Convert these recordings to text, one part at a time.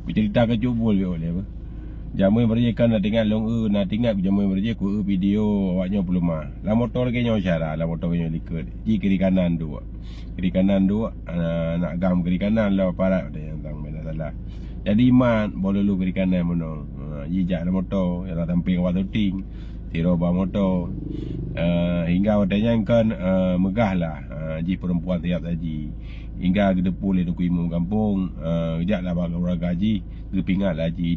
bercerita ke cubul boleh apa. Jamu berje kan nak tengok long nak tengok jamu berje ku video awaknya pelumah. La motor ke nyo cara, la motor ke nyo likut. Ji kiri kanan dua. Kiri kanan dua nak gam kiri kanan lah parat ada yang tang benda salah. Jadi iman boleh lu kiri kanan mono. Ji jak la motor ya tamping waktu ting. Tiro ba motor. Hingga wadanya kan megah lah. Ji perempuan tiap haji. Hingga kita pulih nak kuimu kampung. Jak lah bagi orang gaji. Ke pingat lah ji.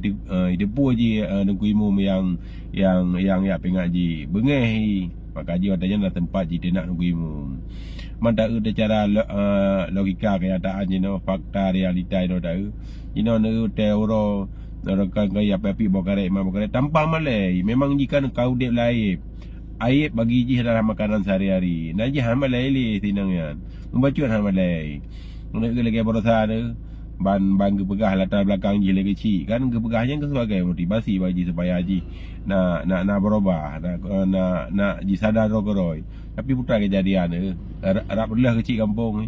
Depu ji nak kuimu yang ya pingat ji. Bengeh. Maka ji wadanya nak tempat ji dia nak kuimu. Mana ada cara logika kenyataan je no. Fakta realita no tahu. Ji no teori. Narakan kaya api bokarek imam bokarek tanpa malai. Memang jika kau dek laib. Aib bagi ji adalah makanan sehari-hari. Najih hamalai li tinangnya. Membacuan hamalai. Nak lagi berusaha tu. Ban ke pegah latar belakang ji lagi kecil. Kan ke pegahnya ke sebagai motivasi bagi supaya ji nak berubah, nak ji sadar rokoroi. Tapi putar kejadian tu. Arab belah kecil kampung ni.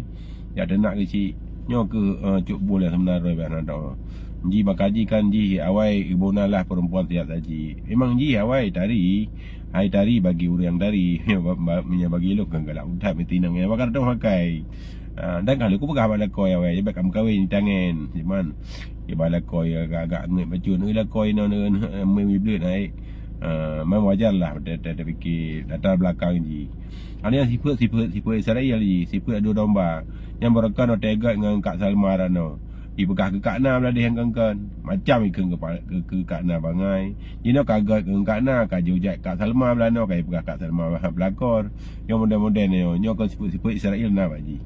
Ya ada nak kecil. Nyo ke cuk boleh sebenarnya nak tahu. Ji bakaji kan ji awai ibuna lah perempuan tiap haji. Memang ji awai tari. Hai tari bagi orang yang tari. Punya bagi lu kan galak udah metinang ya. Bakar dong pakai. Dan kalau aku pegah bala koi awai. Jebak kamu kahwin tangan. Cuman dia bala koi agak nget baju ni lah koi no membiblit naik. Memang wajar lah dia fikir latar belakang ji. Ada yang siput Israel ji. Siput adu domba. Yang berekan tegat dengan Kak Salma rano. Dipegah ke Kak Na belah dia hangkan. Macam ikan ke Kak Na bangai. Jino kagat ke Kak Na. Kaju jat Kak Salma belah no. Kaya pegah Kak Salma belakor. Yang modern-modern ni. Nyo kan siput Israel na pak ji.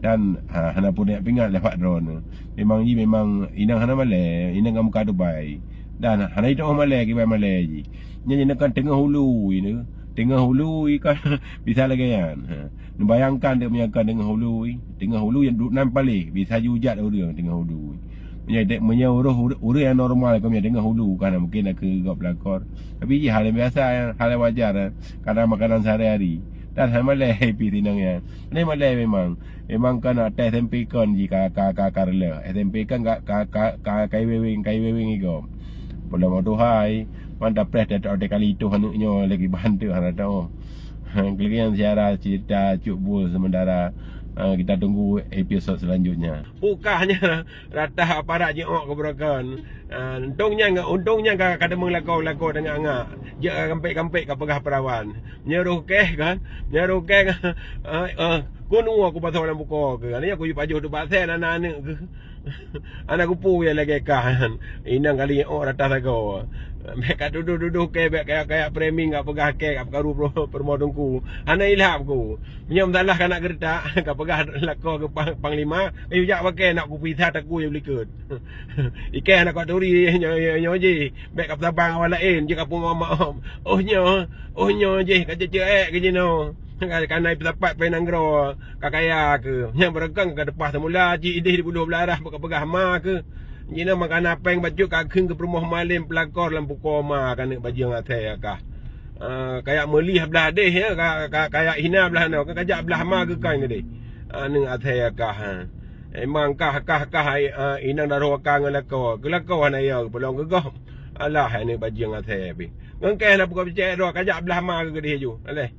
Dan hana pun nak pingat lewat drone. Memang ji memang inang hana malai. Inang kamu kadu baik. Dan hana itu orang malai ke baik malai ji. Nyo kan tengah hulu ini. Tengah hulu ikan bisa lagi kan. Bayangkan dia punya kan tengah hulu. Tengah hulu yang duduk nampalik. Bisa hujat orang tengah hulu. Punya urus yang normal kau punya tengah hulu kan mungkin nak ke gap pelakor. Tapi hal yang biasa, hal yang wajar kadang makanan sehari-hari. Dan hal malai happy tinangnya. Ini malai memang kan atas SMP kan jika kakak rela. SMP kan kai wewing iko. Boleh mau tuhai. Manda press dia tak ada kali itu hanuknya lagi bantu hana tahu. Kalian siara cerita Cuk Bul sementara kita tunggu episod selanjutnya. Bukannya ratah aparat je ok keberakan. Untungnya kada mengelakau dengan angak. Dia kampek-kampek ke pegah perawan. Nyeruh keh kan. Kunu aku pasal dalam buku ke. Ni aku pajuh tu pasal anak-anak ke. Anak kupu yang lagi kan. Inang kali ratah sagau. Mereka duduk ke kayak framing gak pegah ke gak karu permodongku. Ana ilham ku. Punya masalah kan nak gertak gak pegah lako ke panglima. Ayo jak pakai nak ku pisah taku yang belikut. Ikan nak turi nyo je. Baik kap sabang awak lain je kapung mama. Oh nyo je kat cecek ke jeno. Kan naik pesapat penang gro kakaya ke. Yang beregang ke depan semula ji idih di buduh belarah pegah ma ke. Jina makan apa yang baju kakeng ke perumah malim pelakor lampu koma kan baju yang atai kah. Kayak melih belah deh ya kayak hina belah no kan kajak belah ma ke kan deh. Neng atai kah. Emang kah inang daruh kang lako. Kelako ana ya pelong gegom. Alah ni baju yang atai pi. Ngengkeh nak buka becek ro kajak belah ma ke deh ju. Aleh.